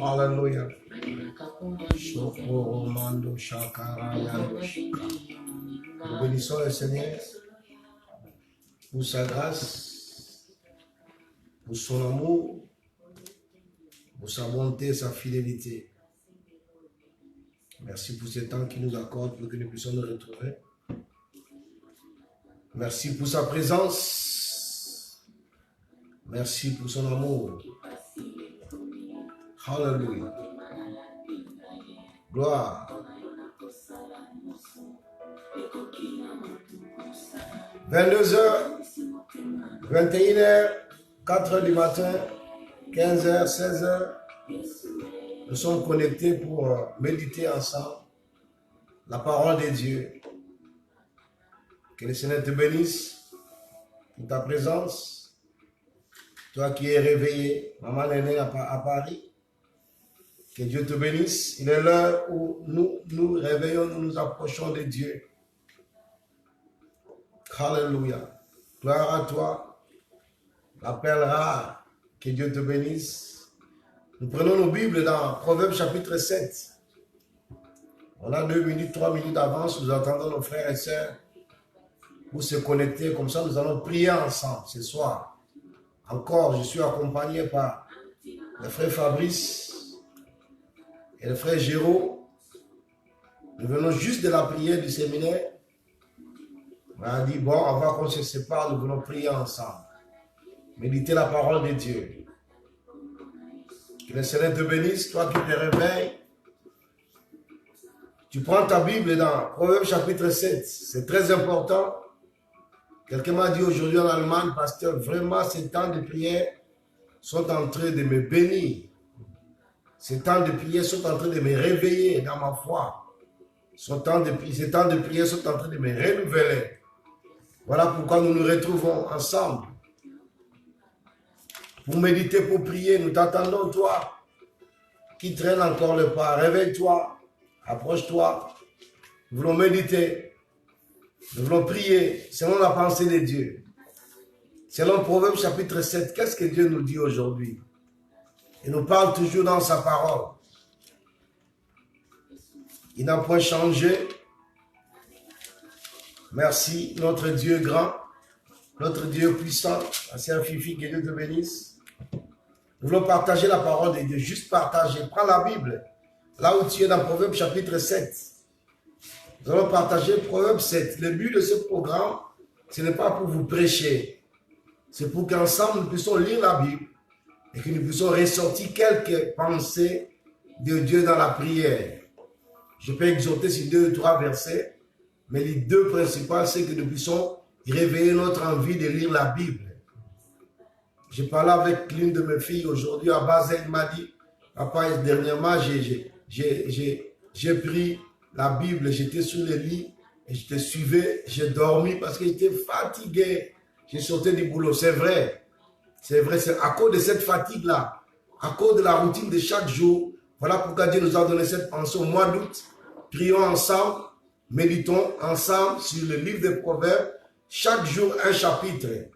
Hallelujah. Nous bénissons le Seigneur pour sa grâce, pour son amour, pour sa bonté et sa fidélité. Merci pour ce temps qu'il nous accorde pour que nous puissions nous retrouver. Merci pour sa présence. Merci pour son amour. Hallelujah. Gloire. 22h, 21h, 4h du matin, 15h, 16h, nous sommes connectés pour méditer ensemble la parole de Dieu. Que le Seigneur te bénisse pour ta présence. Toi qui es réveillé, maman Néné à Paris, que Dieu te bénisse. Il est l'heure où nous nous réveillons, nous nous approchons de Dieu. Alléluia. Gloire à toi. L'appel rare. Que Dieu te bénisse. Nous prenons nos Bibles dans Proverbes chapitre 7. On a 2 minutes, 3 minutes d'avance. Nous attendons nos frères et sœurs pour se connecter. Comme ça, nous allons prier ensemble ce soir. Encore, je suis accompagné par le frère Fabrice et le frère Géraud. Nous venons juste de la prière du séminaire. On a dit, bon, avant qu'on se sépare, nous venons prier ensemble. Méditer la parole de Dieu. Que le Seigneur te bénisse, toi qui te réveilles. Tu prends ta Bible dans Proverbes chapitre 7. C'est très important. Quelqu'un m'a dit aujourd'hui en Allemagne, pasteur, vraiment ces temps de prière sont en train de me bénir. Ces temps de prière sont en train de me réveiller dans ma foi. Ces temps de prière sont en train de me renouveler. Voilà pourquoi nous nous retrouvons ensemble. Pour méditer, pour prier, nous t'attendons, toi, qui traîne encore le pas. Réveille-toi, approche-toi. Nous voulons méditer. Nous voulons prier selon la pensée de Dieu. Selon Proverbes chapitre 7, qu'est-ce que Dieu nous dit aujourd'hui? Il nous parle toujours dans sa parole. Il n'a point changé. Merci, notre Dieu grand, notre Dieu puissant. Sœur Fifi, que Dieu te bénisse. Nous voulons partager la parole de Dieu, juste partager. Prends la Bible, là où tu es dans Proverbes chapitre 7. Nous allons partager Proverbes 7. Le but de ce programme, ce n'est pas pour vous prêcher. C'est pour qu'ensemble nous puissions lire la Bible et que nous puissions ressortir quelques pensées de Dieu dans la prière. Je peux exhorter sur 2 ou 3 versets, mais les 2 principales, c'est que nous puissions réveiller notre envie de lire la Bible. J'ai parlé avec l'une de mes filles aujourd'hui à Basel, il m'a dit, papa, dernièrement, j'ai pris la Bible, j'étais sur le lit et je te suivais, j'ai dormi parce que j'étais fatigué. J'ai sauté du boulot, c'est vrai. C'est vrai, c'est à cause de cette fatigue-là, à cause de la routine de chaque jour. Voilà pourquoi Dieu nous a donné cette pensée au mois d'août. Prions ensemble, méditons ensemble sur le livre des Proverbes, chaque jour un chapitre.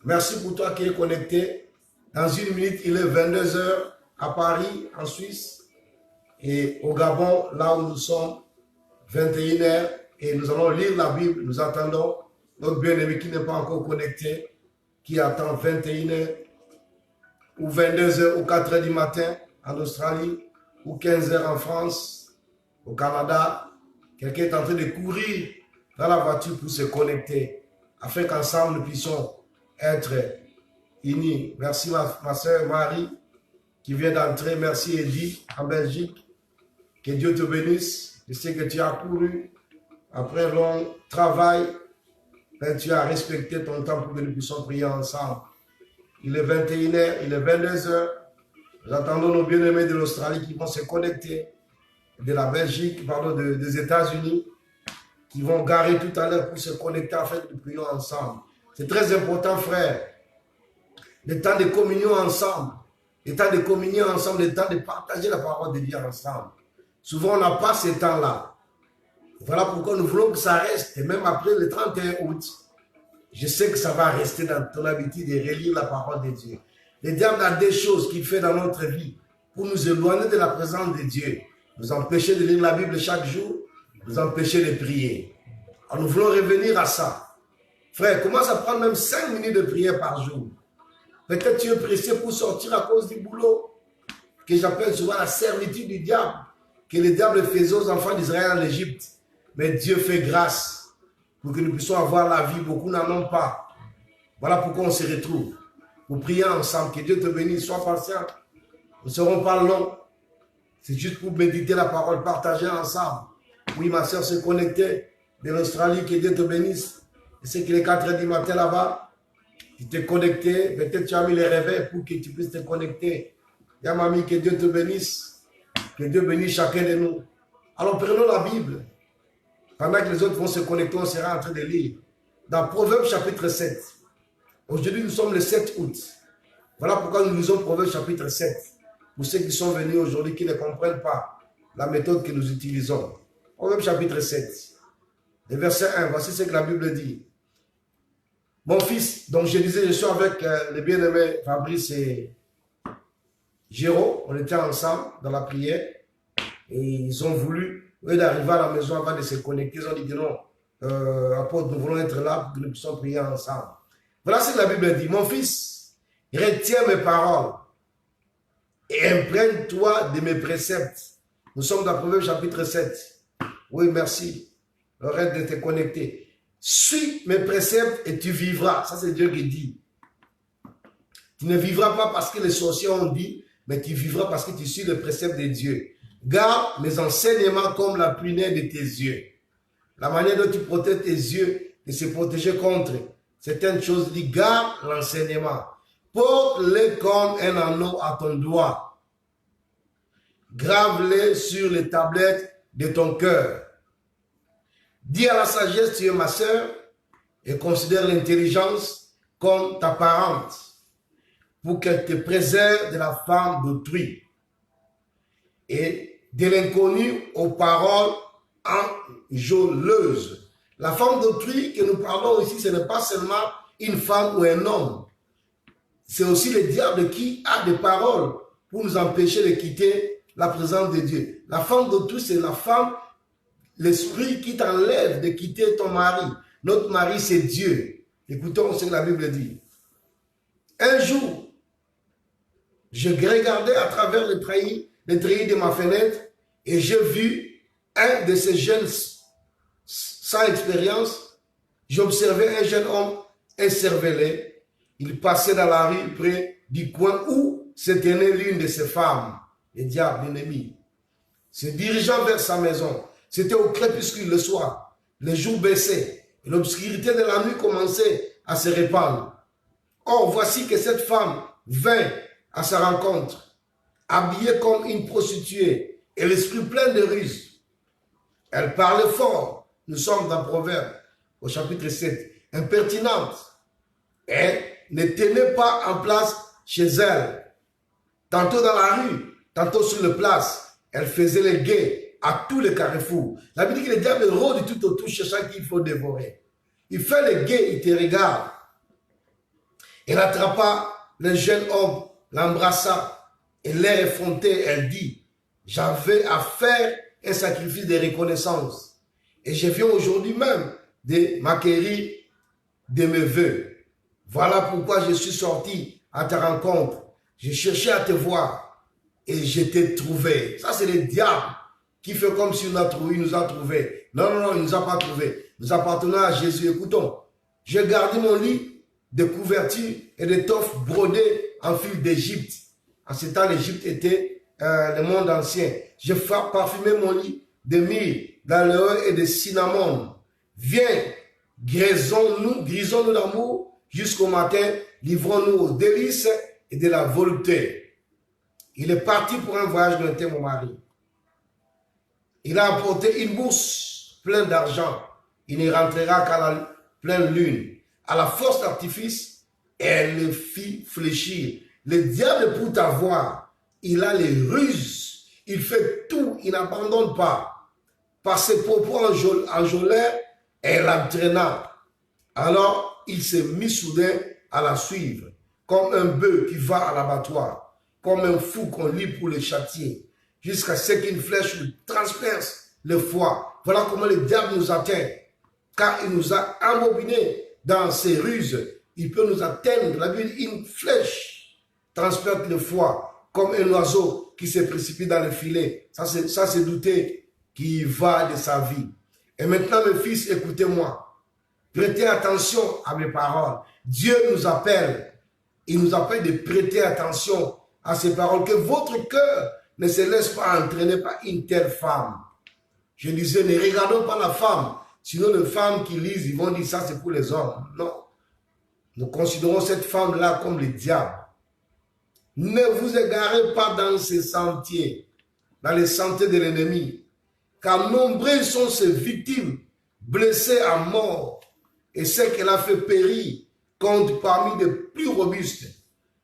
Merci pour toi qui es connecté. Dans 1 minute, il est 22h à Paris, en Suisse. Et au Gabon, là où nous sommes, 21h. Et nous allons lire la Bible. Nous attendons notre bien-aimé qui n'est pas encore connecté, qui attend 21h ou 22h ou 4h du matin en Australie ou 15h en France, au Canada. Quelqu'un est en train de courir dans la voiture pour se connecter afin qu'ensemble nous puissions être unis. Merci ma soeur Marie qui vient d'entrer. Merci Edith en Belgique. Que Dieu te bénisse. Je sais que tu as couru après un long travail. Mais tu as respecté ton temps pour que nous puissions prier ensemble. Il est 21h, il est 22h. Nous attendons nos bien-aimés de l'Australie qui vont se connecter, de la Belgique, pardon, des États-Unis, qui vont garer tout à l'heure pour se connecter afin que nous prions ensemble. C'est très important, frère. Le temps de communion ensemble, le temps de communion ensemble, le temps de partager la parole de Dieu ensemble. Souvent, on n'a pas ce temps-là. Voilà pourquoi nous voulons que ça reste. Et même après le 31 août, je sais que ça va rester dans ton habitude de relire la parole de Dieu. Le diable a des choses qu'il fait dans notre vie pour nous éloigner de la présence de Dieu, nous empêcher de lire la Bible chaque jour, nous empêcher de prier. Alors nous voulons revenir à ça. Frère, commence à prendre même 5 minutes de prière par jour. Peut-être tu es pressé pour sortir à cause du boulot, que j'appelle souvent la servitude du diable, que le diable faisait aux enfants d'Israël en Égypte. Mais Dieu fait grâce pour que nous puissions avoir la vie. Beaucoup n'en ont pas. Voilà pourquoi on se retrouve. Pour prier ensemble. Que Dieu te bénisse. Sois patient. Nous ne serons pas longs. C'est juste pour méditer la parole, partager ensemble. Oui, ma soeur se connectait de l'Australie. Que Dieu te bénisse. Je sais qu'il est 4 h du matin là-bas. Tu t'es connecté. Peut-être tu as mis les réveils pour que tu puisses te connecter. Y'a mamie, que Dieu te bénisse. Que Dieu bénisse chacun de nous. Alors prenons la Bible. Pendant que les autres vont se connecter, on sera en train de lire. Dans Proverbes chapitre 7. Aujourd'hui, nous sommes le 7 août. Voilà pourquoi nous lisons Proverbes chapitre 7. Pour ceux qui sont venus aujourd'hui, qui ne comprennent pas la méthode que nous utilisons. Proverbes chapitre 7. Le verset 1, voici ce que la Bible dit. Mon fils, donc je disais, je suis avec les bien-aimés Fabrice et Géraud. On était ensemble dans la prière. Et ils ont voulu, d'arriver à la maison avant de se connecter, ils ont dit que non, apôtre, nous voulons être là pour que nous puissions prier ensemble. Voilà ce que la Bible dit. Mon fils, retiens mes paroles et imprègne-toi de mes préceptes. Nous sommes dans Proverbes chapitre 7. Oui, merci. Arrête de te connecter. Suis mes préceptes et tu vivras. Ça, c'est Dieu qui dit. Tu ne vivras pas parce que les sorciers ont dit, mais tu vivras parce que tu suis le précepte de Dieu. Garde mes enseignements comme la prunelle de tes yeux. La manière dont tu protèges tes yeux de se protéger contre certaines choses, dit garde l'enseignement. Porte-les comme un anneau à ton doigt. Grave-les sur les tablettes de ton cœur. Dis à la sagesse, tu es ma sœur, et considère l'intelligence comme ta parente, pour qu'elle te préserve de la femme d'autrui et de l'inconnu aux paroles enjôleuses. La femme d'autrui que nous parlons ici, ce n'est pas seulement une femme ou un homme. C'est aussi le diable qui a des paroles pour nous empêcher de quitter la présence de Dieu. La femme d'autrui, c'est la femme, l'esprit qui t'enlève de quitter ton mari. Notre mari, c'est Dieu. Écoutons ce que la Bible dit. Un jour, je regardais à travers les treillis de ma fenêtre et j'ai vu un de ces jeunes sans expérience. J'observais un jeune homme écervelé. Il passait dans la rue près du coin où se tenait l'une de ses femmes, le diable ennemi. Se dirigeant vers sa maison, c'était au crépuscule le soir. Le jour baissait et l'obscurité de la nuit commençait à se répandre. Or, voici que cette femme vint à sa rencontre, habillée comme une prostituée et l'esprit plein de ruse. Elle parlait fort. Nous sommes dans Proverbes au chapitre 7. Impertinente. Elle ne tenait pas en place chez elle. Tantôt dans la rue, tantôt sur la place. Elle faisait les guets à tous les carrefours. La Bible dit que le diable rôde tout autour cherchant qu'il faut dévorer. Il fait les guets, il te regarde. Elle attrapa le jeune homme, l'embrassa et l'air effronté, elle dit, j'avais à faire un sacrifice de reconnaissance. Et je viens aujourd'hui même de m'acquérir de mes vœux. Voilà pourquoi je suis sorti à ta rencontre. J'ai cherché à te voir et je t'ai trouvé. Ça, c'est le diable qui fait comme si il nous a trouvé. Non, non, non, il ne nous a pas trouvé. Nous appartenons à Jésus. Écoutons, j'ai gardé mon lit de couvertures et d'étoffes brodées en fil d'Égypte. En ce temps, l'Égypte était le monde ancien. J'ai parfumé mon lit de myrrhe, d'aloe et de cinnamon. Viens, grisons-nous d'amour jusqu'au matin, livrons-nous aux délices et de la volupté. Il est parti pour un voyage lointain, mon mari. Il a apporté une bourse pleine d'argent. Il ne rentrera qu'à la pleine lune. À la force d'artifice, elle le fit fléchir. Le diable pour t'avoir, il a les ruses. Il fait tout, il n'abandonne pas. Par ses propos enjôleurs, elle l'entraîna. Alors, il s'est mis soudain à la suivre, comme un bœuf qui va à l'abattoir. comme un fou qu'on lit pour le châtier, jusqu'à ce qu'une flèche lui transperce le foie. Voilà comment le diable nous atteint, car il nous a embobinés dans ses ruses. Il peut nous atteindre. La Bible dit une flèche transperce le foie, comme un oiseau qui se précipite dans le filet. Ça c'est douter qui va de sa vie. Et maintenant, mes fils, écoutez-moi. Prêtez attention à mes paroles. Dieu nous appelle. Il nous appelle de prêter attention à ces paroles. Que votre cœur ne se laisse pas entraîner par une telle femme. Je disais, ne regardons pas la femme. Sinon, les femmes qui lisent, ils vont dire ça, c'est pour les hommes. Non. Nous considérons cette femme-là comme le diable. Ne vous égarez pas dans ces sentiers, dans les sentiers de l'ennemi. Car nombreux sont ses victimes, blessées à mort. Et celle qu'elle a fait périr compte parmi les plus robustes.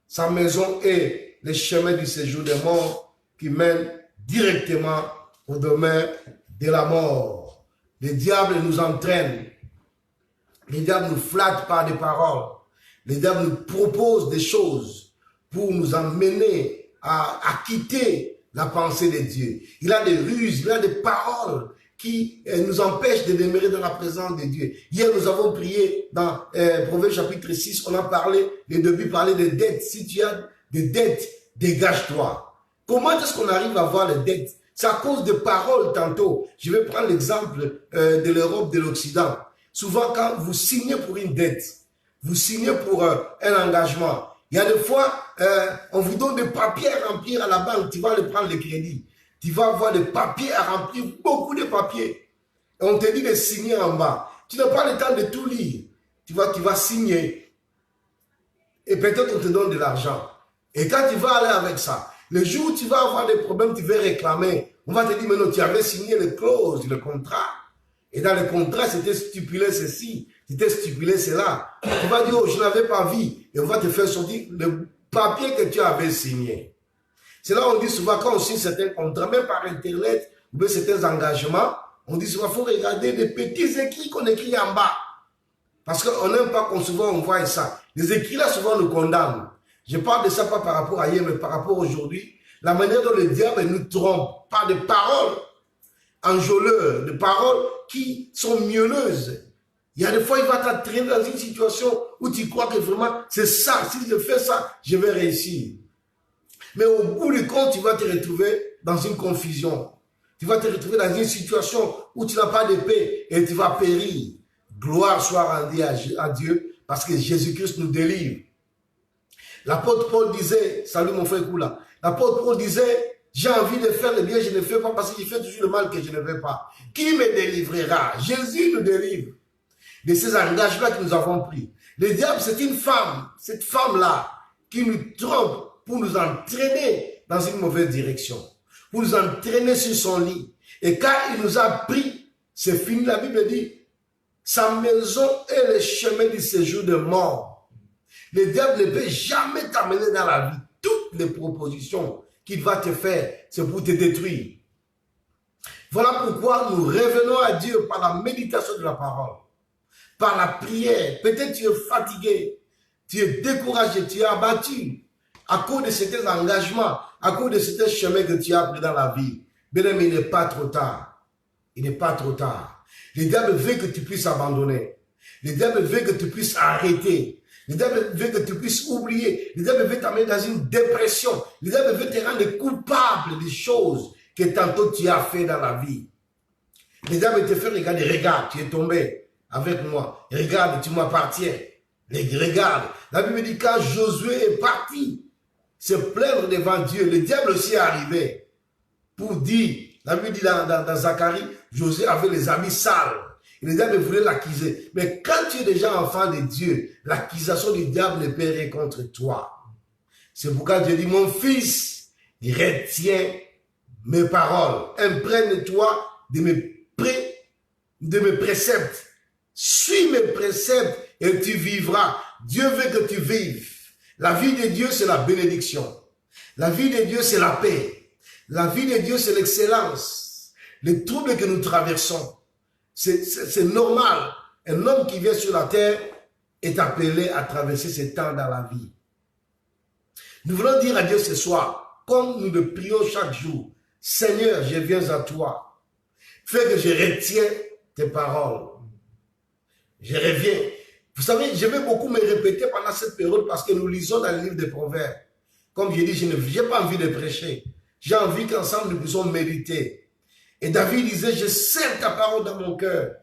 Sa maison est le chemin du séjour des morts qui mène directement au domaine de la mort. Le diable nous entraîne. Le diable nous flatte par des paroles. Le diable nous propose des choses pour nous emmener à quitter la pensée de Dieu. Il a des ruses, il a des paroles qui nous empêche de demeurer dans la présence de Dieu. Hier, nous avons prié dans Proverbes chapitre 6, on a parlé, le début parlait des dettes. Si tu as des dettes, dégage-toi. Comment est-ce qu'on arrive à voir les dettes? C'est à cause de paroles tantôt. Je vais prendre l'exemple de l'Europe, de l'Occident. Souvent, quand vous signez pour une dette, vous signez pour un engagement, il y a des fois, on vous donne des papiers à remplir à la banque, tu vas aller prendre le crédit. Tu vas avoir des papiers à remplir, beaucoup de papiers. Et on te dit de signer en bas. Tu n'as pas le temps de tout lire. Tu vas signer. Et peut-être on te donne de l'argent. Et quand tu vas aller avec ça, le jour où tu vas avoir des problèmes, tu vas réclamer. On va te dire, mais non, tu avais signé les clauses, le contrat. Et dans le contrat, c'était stipulé ceci, c'était stipulé cela. Tu vas dire, oh, je n'avais pas vu. Et on va te faire sortir le papier que tu avais signé. C'est là où on dit souvent, quand on signe certains contrats, même par Internet, ou bien certains engagements, on dit souvent, il faut regarder les petits écrits qu'on écrit en bas. Parce qu'on n'aime pas qu'on souvent on voit ça. Les écrits là, souvent, nous condamnent. Je parle de ça pas par rapport à hier, mais par rapport à aujourd'hui. La manière dont le diable nous trompe par des paroles enjôleuses, des paroles qui sont mielleuses. Il y a des fois, il va t'entraîner dans une situation où tu crois que vraiment, c'est ça, si je fais ça, je vais réussir. Mais au bout du compte, tu vas te retrouver dans une confusion. Tu vas te retrouver dans une situation où tu n'as pas de paix et tu vas périr. Gloire soit rendue à Dieu parce que Jésus-Christ nous délivre. L'apôtre Paul disait, salut mon frère Koula, l'apôtre Paul disait, j'ai envie de faire le bien, je ne le fais pas parce que je fais toujours le mal que je ne fais pas. Qui me délivrera? Jésus nous délivre de ces engagements que nous avons pris. Le diable, c'est une femme, cette femme-là, qui nous trompe pour nous entraîner dans une mauvaise direction, pour nous entraîner sur son lit. Et quand il nous a pris, c'est fini, la Bible dit, sa maison est le chemin du séjour de mort. Le diable ne peut jamais t'amener dans la vie. Toutes les propositions qu'il va te faire, c'est pour te détruire. Voilà pourquoi nous revenons à Dieu par la méditation de la parole, par la prière. Peut-être tu es fatigué, tu es découragé, tu es abattu à cause de certains engagements, à cause de certains chemins que tu as pris dans la vie. Bien-aimé, il n'est pas trop tard. Il n'est pas trop tard. Le diable veut que tu puisses abandonner. Le diable veut que tu puisses arrêter. Le diable veut que tu puisses oublier. Le diable veut t'amener dans une dépression. Le diable veut te rendre coupable des choses que tantôt tu as fait dans la vie. Le diable te fait regarder, regarde, tu es tombé avec moi. Regarde, tu m'appartiens. Regarde. La Bible dit quand Josué est parti se plaindre devant Dieu, le diable aussi est arrivé pour dire, la Bible dit dans Zacharie, Josué avait les habits sales. Et le diable voulait l'accuser. Mais quand tu es déjà enfant de Dieu, l'accusation du diable ne peut rien contre toi. C'est pourquoi Dieu dit, mon fils, retiens mes paroles. Imprègne-toi de mes préceptes. Suis mes préceptes et tu vivras. Dieu veut que tu vives. La vie de Dieu, c'est la bénédiction. La vie de Dieu, c'est la paix. La vie de Dieu, c'est l'excellence. Les troubles que nous traversons, c'est normal. Un homme qui vient sur la terre est appelé à traverser ces temps dans la vie. Nous voulons dire à Dieu ce soir, comme nous le prions chaque jour, Seigneur, je viens à toi. Fais que je retiens tes paroles. Je reviens. Vous savez, je vais beaucoup me répéter pendant cette période parce que nous lisons dans le livre des Proverbes. Comme je dis, je n'ai pas envie de prêcher. J'ai envie qu'ensemble nous puissions méditer. Et David disait, je sers ta parole dans mon cœur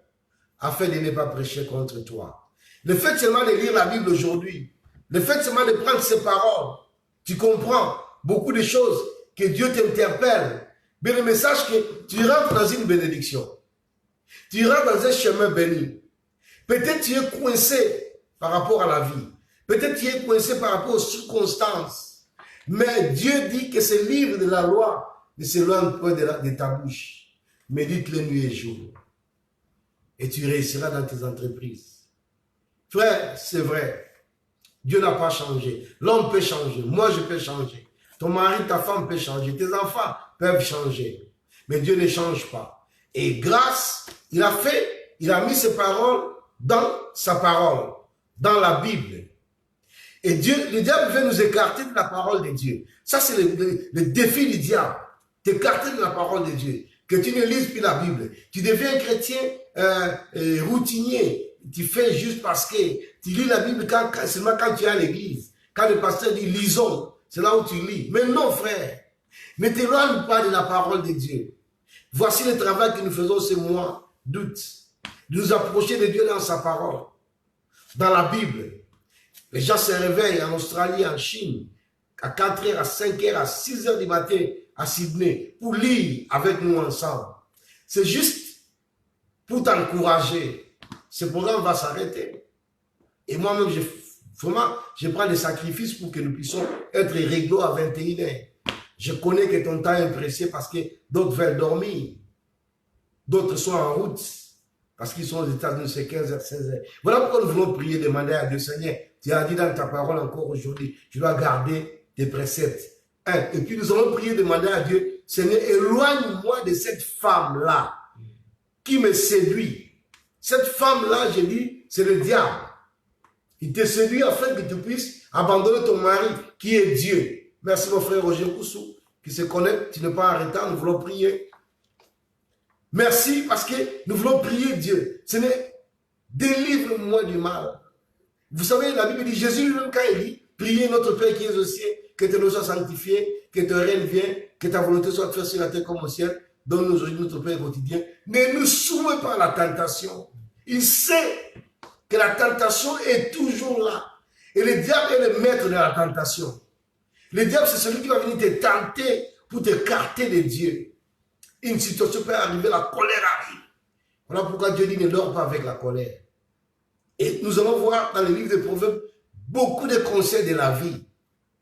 afin de ne pas prêcher contre toi. Le fait seulement de lire la Bible aujourd'hui, le fait seulement de prendre ces paroles, tu comprends beaucoup de choses que Dieu t'interpelle. Mais le message que tu rentres dans une bénédiction. Tu rentres dans un chemin béni. Peut-être tu es coincé par rapport à la vie. Peut-être tu es coincé par rapport aux circonstances. Mais Dieu dit que ce livre de la loi ne s'éloigne pas de ta bouche. Médite-le nuit et jour. Et tu réussiras dans tes entreprises. Frère, c'est vrai. Dieu n'a pas changé. L'homme peut changer. Moi, je peux changer. Ton mari, ta femme peut changer. Tes enfants peuvent changer. Mais Dieu ne change pas. Et grâce, il a mis ses paroles dans sa parole, dans la Bible. Et Dieu, le diable veut nous écarter de la parole de Dieu. Ça, c'est le défi du diable. T'écarter de la parole de Dieu. Que tu ne lises plus la Bible. Tu deviens un chrétien routinier. Tu fais juste parce que tu lis la Bible seulement quand tu es à l'église. Quand le pasteur dit lisons, c'est là où tu lis. Mais non, frère. Ne t'éloigne pas de la parole de Dieu. Voici le travail que nous faisons ce mois d'août. De nous approcher de Dieu dans sa parole. Dans la Bible. Les gens se réveillent en Australie, en Chine, à 4h, à 5h, à 6h du matin, à Sydney, pour lire avec nous ensemble. C'est juste pour t'encourager. Ce programme va s'arrêter. Et moi-même, je prends des sacrifices pour que nous puissions être réglo à 21h. Je connais que ton temps est pressé parce que d'autres veulent dormir. D'autres sont en route parce qu'ils sont aux États-Unis, c'est 15h, 16h. Voilà pourquoi nous voulons prier, demander à Dieu, Seigneur, tu as dit dans ta parole encore aujourd'hui, tu dois garder tes préceptes. Et puis nous allons prier, demander à Dieu, Seigneur, éloigne-moi de cette femme-là qui me séduit. Cette femme-là, j'ai dit, c'est le diable. Il te séduit afin que tu puisses abandonner ton mari qui est Dieu. Merci mon frère Roger Koussou qui se connecte, tu n'es pas arrêtant, nous voulons prier. Merci parce que nous voulons prier Dieu. Seigneur, délivre-moi du mal. Vous savez, la Bible dit, Jésus lui-même quand il dit, priez notre Père qui est au ciel, que ton nom soit sanctifié, que ton règne vienne, que ta volonté soit faite sur la terre comme au ciel. Donne-nous aujourd'hui notre Père quotidien. Ne nous soumets pas à la tentation. Il sait que la tentation est toujours là. Et le diable est le maître de la tentation. Le diable, c'est celui qui va venir te tenter pour t'écarter de Dieu. Une situation peut arriver, la colère arrive. Voilà pourquoi Dieu dit ne dors pas avec la colère. Et nous allons voir dans le livre des Proverbes beaucoup de conseils de la vie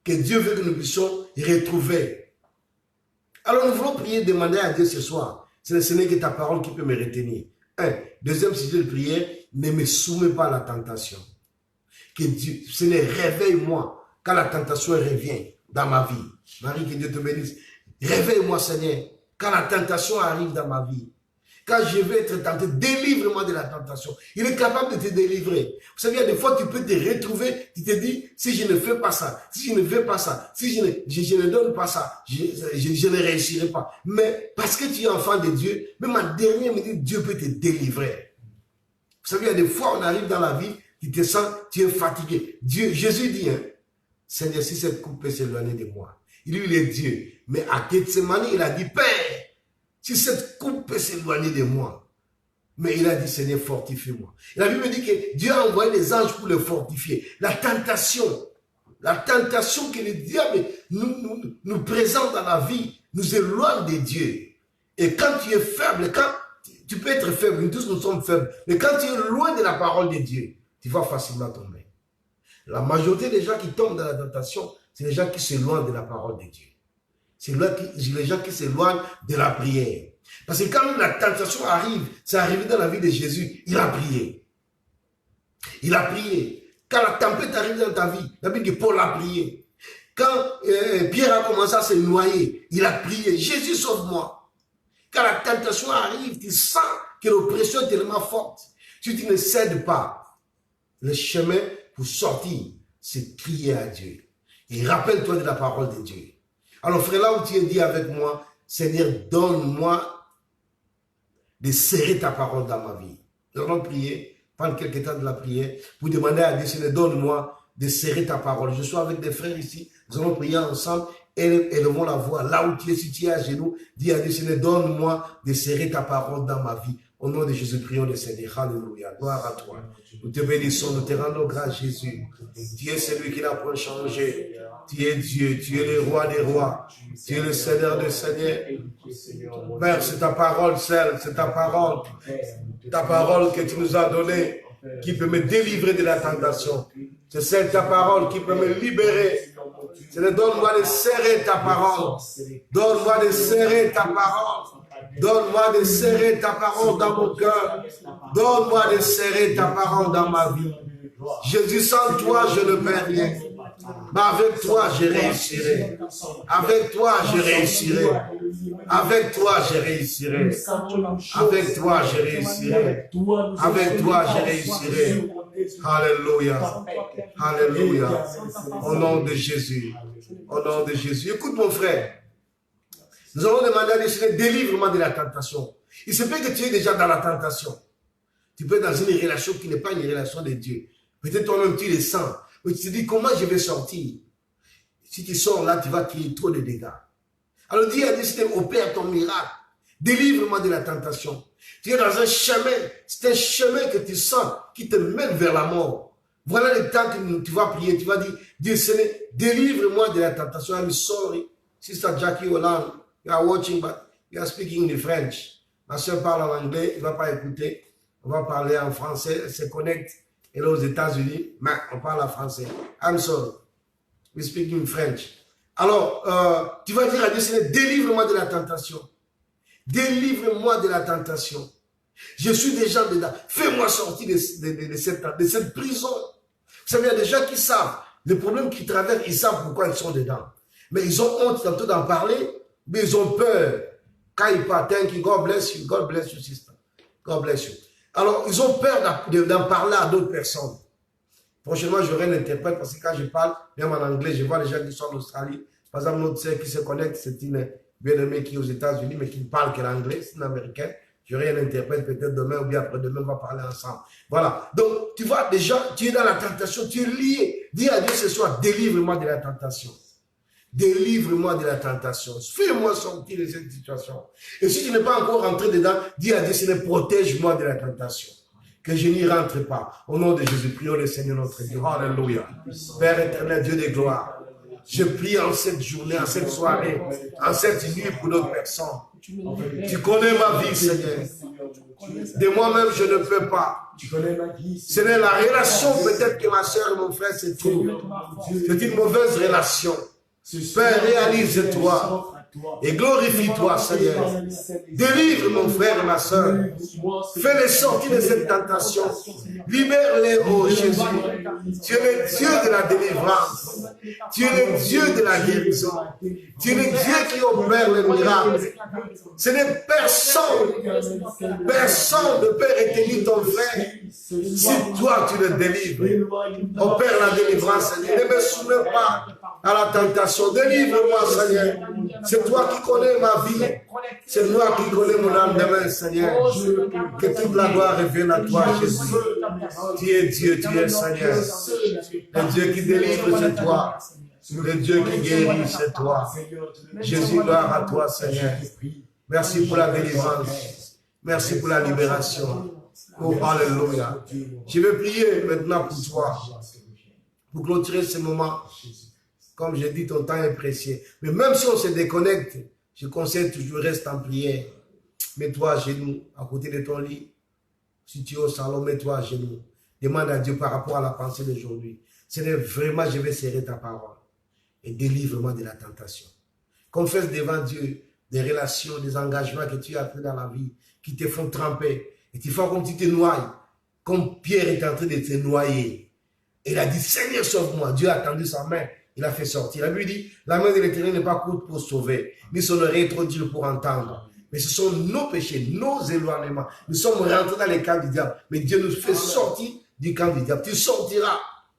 que Dieu veut que nous puissions retrouver. Alors nous voulons prier, demander à Dieu ce soir. Ce n'est que ta parole qui peut me retenir. Deuxième sujet de prière, ne me soumets pas à la tentation. Que Dieu, Seigneur, réveille-moi quand la tentation revient dans ma vie. Marie, que Dieu te bénisse. Réveille-moi, Seigneur, quand la tentation arrive dans ma vie. Quand je vais être tenté, délivre-moi de la tentation. Il est capable de te délivrer. Vous savez, il y a des fois, tu peux te retrouver, tu te dis, si je ne fais pas ça, si je ne fais pas ça, si je ne donne pas ça, je ne réussirai pas. Mais parce que tu es enfant de Dieu, même en dernier minute, Dieu peut te délivrer. Vous savez, il y a des fois, on arrive dans la vie, tu te sens, tu es fatigué. Jésus dit, Seigneur, si cette coupe peut s'éloigner de moi. Il est Dieu. Mais à Gethsemane, il a dit, Père, si cette coupe peut s'éloigner de moi. Mais il a dit, Seigneur, fortifie-moi. La Bible dit que Dieu a envoyé les anges pour le fortifier. La tentation que le diable nous présente dans la vie, nous éloigne de Dieu. Et quand tu es faible, quand tu peux être faible, nous tous nous sommes faibles, mais quand tu es loin de la parole de Dieu, tu vas facilement tomber. La majorité des gens qui tombent dans la tentation, c'est les gens qui s'éloignent de la parole de Dieu. C'est les gens qui s'éloignent de la prière. Parce que quand la tentation arrive, c'est arrivé dans la vie de Jésus, il a prié. Il a prié. Quand la tempête arrive dans ta vie, la Bible dit Paul a prié. Quand Pierre a commencé à se noyer, il a prié. Jésus, sauve-moi. Quand la tentation arrive, tu sens que l'oppression est tellement forte. Si tu ne cèdes pas, le chemin pour sortir, c'est crier à Dieu. Et rappelle-toi de la parole de Dieu. Alors frère, là où tu es, dit avec moi, Seigneur, donne-moi de serrer ta parole dans ma vie. Nous allons prier, prendre quelques temps de la prière, pour demander à Dieu, Seigneur, donne-moi de serrer ta parole. Je suis avec des frères ici, nous allons prier ensemble, élevons la voix. Là où tu es, si tu es à genoux, dis à Dieu, Seigneur, donne-moi de serrer ta parole dans ma vie. Au nom de Jésus, prions le Seigneur. Alléluia. Gloire à toi. Nous te bénissons, nous te rendons grâce, Jésus. Tu es celui qui n'a point changé. Tu es Dieu, tu es le roi des rois. Tu es le Seigneur des seigneurs. Père, c'est ta parole, seule, c'est ta parole. Ta parole que tu nous as donnée, qui peut me délivrer de la tentation. C'est celle ta parole qui peut me libérer. Donne-moi de serrer ta parole. Donne-moi de serrer ta parole. Donne-moi de serrer ta parole dans mon cœur. Donne-moi de serrer ta parole dans ma vie. Jésus, sans toi, je ne peux rien. Mais avec toi, je réussirai. Avec toi, je réussirai. Avec toi, je réussirai. Avec toi, je réussirai. Avec toi, je réussirai. Alléluia. Alléluia. Au nom de Jésus. Au nom de Jésus. Écoute mon frère. Nous allons demander à Dieu, délivre-moi de la tentation. Il se peut que tu es déjà dans la tentation. Tu peux être dans une relation qui n'est pas une relation de Dieu. Peut-être toi-même tu le sens. Mais tu te dis, comment je vais sortir? Si tu sors là, tu vas créer trop de dégâts. Alors dis à Dieu, Seigneur, opère ton miracle. Délivre-moi de la tentation. Tu es dans un chemin. C'est un chemin que tu sens qui te mène vers la mort. Voilà le temps que tu vas prier. Tu vas dire, Dieu, Seigneur, délivre-moi de la tentation. I'm sorry. Sister Jackie Holland, you are watching, but you are speaking in French. Ma soeur parle en anglais, il ne va pas écouter. On va parler en français, elle se connecte. Elle est aux États-Unis, mais on parle en français. I'm sorry. We speak in French. Alors, tu vas dire à Dieu, Seigneur, délivre-moi de la tentation. Délivre-moi de la tentation. Je suis déjà dedans. Fais-moi sortir de cette prison. Vous savez, il y a des gens qui savent les problèmes qu'ils traversent, ils savent pourquoi ils sont dedans. Mais ils ont honte tantôt d'en parler, mais ils ont peur. Quand ils partent, thank you, God bless you, sister. God bless you. Alors, ils ont peur d'en parler à d'autres personnes. Prochainement, j'aurai un interprète parce que quand je parle, même en anglais, je vois les gens qui sont en Australie. Par exemple, notre sœur qui se connecte, c'est une bien-aimée qui est aux États-Unis, mais qui ne parle que l'anglais, c'est une américaine. J'aurai un interprète peut-être demain ou bien après-demain, on va parler ensemble. Voilà. Donc, tu vois, déjà, tu es dans la tentation, tu es lié. Dis à Dieu ce soir, délivre-moi de la tentation. Délivre-moi de la tentation. Fais-moi sortir de cette situation. Et si tu n'es pas encore rentré dedans, dis à Dieu, Seigneur, protège-moi de la tentation. Que je n'y rentre pas. Au nom de Jésus, prions le Seigneur notre Dieu. Alléluia. Père éternel, Dieu de gloire. Je prie en cette journée, en cette soirée, en cette nuit pour d'autres personnes. Tu connais ma vie, Seigneur. De moi-même, je ne peux pas. Seigneur, la relation peut-être que ma soeur et mon frère se trouvent. C'est une mauvaise relation. Père, réalise-toi et glorifie-toi, Seigneur. Délivre mon frère et ma soeur. Fais-les sortir de cette tentation. Libère-les, oh Jésus. Tu es le Dieu de la délivrance. Tu es le Dieu de la guérison. Tu es le Dieu qui opère les miracles. Ce n'est personne. Personne ne peut retenir ton frère si toi tu le délivres. Opère la délivrance, Seigneur. Ne me soumets pas à la tentation. Délivre-moi, Seigneur. C'est toi qui connais ma vie. C'est toi qui connais mon lendemain, Seigneur. Que toute la gloire revienne à toi, Jésus. Tu es Dieu, tu es Seigneur. Le Dieu qui délivre, c'est toi. Le Dieu qui guérit, c'est toi. Jésus, gloire à toi, Seigneur. Merci pour la délivrance. Merci pour la libération. Oh, alléluia. Je vais prier maintenant pour toi. Pour clôturer ce moment. Comme j'ai dit, ton temps est précieux. Mais même si on se déconnecte, je conseille toujours, reste en prière. Mets-toi à genoux, à côté de ton lit. Si tu es au salon, mets-toi à genoux. Demande à Dieu par rapport à la pensée d'aujourd'hui. Seigneur, vraiment, je vais serrer ta parole. Et délivre-moi de la tentation. Confesse devant Dieu des relations, des engagements que tu as pris dans la vie, qui te font tremper. Et tu fais comme tu te noies. Comme Pierre est en train de te noyer. Et il a dit, Seigneur, sauve-moi. Dieu a tendu sa main. Il a fait sortir. La Bible dit, la main de l'Éternel n'est pas courte pour sauver, ni son oreille trop dure pour entendre. Mais ce sont nos péchés, nos éloignements. Nous sommes rentrés dans les camps du diable. Mais Dieu nous fait sortir du camp du diable. Tu sortiras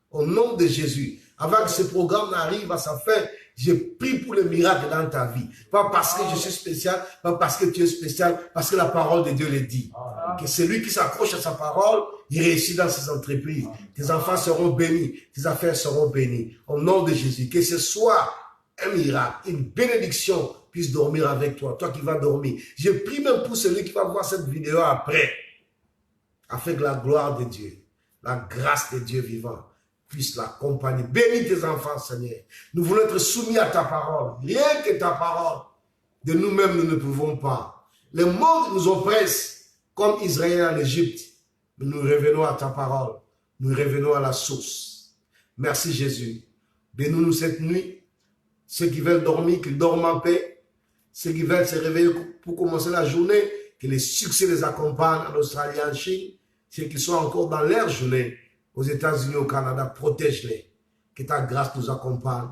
au nom de Jésus. Avant que ce programme n'arrive à sa fin, j'ai pris pour le miracle dans ta vie. Pas parce que je suis spécial, pas parce que tu es spécial, parce que la parole de Dieu le dit. Que celui qui s'accroche à sa parole, il réussit dans ses entreprises. Tes enfants seront bénis, tes affaires seront bénies. Au nom de Jésus, que ce soit un miracle, une bénédiction puisse dormir avec toi, toi qui vas dormir. Je prie même pour celui qui va voir cette vidéo après, afin que la gloire de Dieu, la grâce de Dieu vivant puisse l'accompagner. Bénis tes enfants, Seigneur. Nous voulons être soumis à ta parole. Rien que ta parole. De nous-mêmes, nous ne pouvons pas. Le monde nous oppresse, comme Israël en Égypte. Mais nous revenons à ta parole. Nous revenons à la source. Merci Jésus. Bénis-nous cette nuit. Ceux qui veulent dormir, qu'ils dorment en paix. Ceux qui veulent se réveiller pour commencer la journée, que les succès les accompagnent en Australie, en Chine. Ceux qui sont encore dans leur journée, aux États-Unis, au Canada, protège-les. Que ta grâce nous accompagne.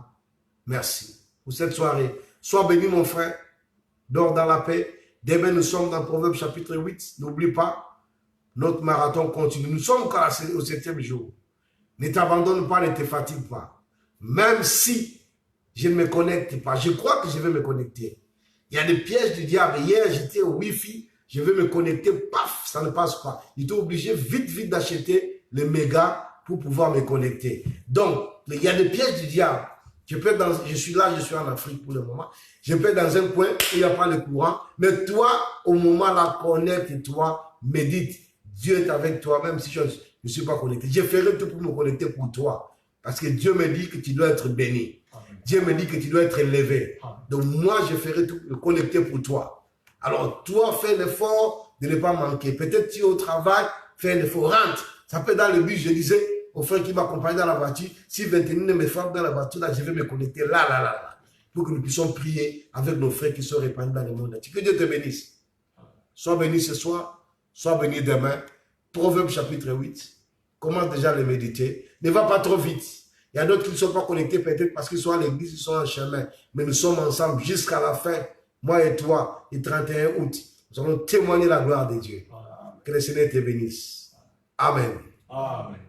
Merci pour cette soirée. Sois béni, mon frère. Dors dans la paix. Demain, nous sommes dans Proverbe chapitre 8. N'oublie pas, notre marathon continue. Nous sommes encore au 7e jour. Ne t'abandonne pas, ne te fatigue pas. Même si je ne me connecte pas, je crois que je vais me connecter. Il y a des pièges du diable. Hier, j'étais au Wi-Fi. Je vais me connecter, paf, ça ne passe pas. J'étais obligé vite d'acheter le méga pour pouvoir me connecter. Donc, il y a des pièges du diable. Je suis là, je suis en Afrique pour le moment. Je peux être dans un coin où il n'y a pas de courant. Mais toi, au moment là, connecte-toi, médite. Dieu est avec toi, même si je ne suis pas connecté. Je ferai tout pour me connecter pour toi. Parce que Dieu me dit que tu dois être béni. Dieu me dit que tu dois être élevé. Donc moi, je ferai tout me connecter pour toi. Alors, toi, fais l'effort de ne pas manquer. Peut-être tu es au travail, fais un effort, rentre. Ça peut être dans le bus, je disais au frère qui m'accompagne dans la voiture, si 21 me frappe dans la voiture, là, je vais me connecter là. Pour que nous puissions prier avec nos frères qui sont répandus dans le monde. Que Dieu te bénisse. Sois béni ce soir, sois béni demain. Proverbe chapitre 8. Commence déjà à le méditer. Ne va pas trop vite. Il y a d'autres qui ne sont pas connectés peut-être parce qu'ils sont à l'église, ils sont en chemin. Mais nous sommes ensemble jusqu'à la fin. Moi et toi, le 31 août, nous allons témoigner la gloire de Dieu. Que le Seigneur te bénisse. Amen. Amen.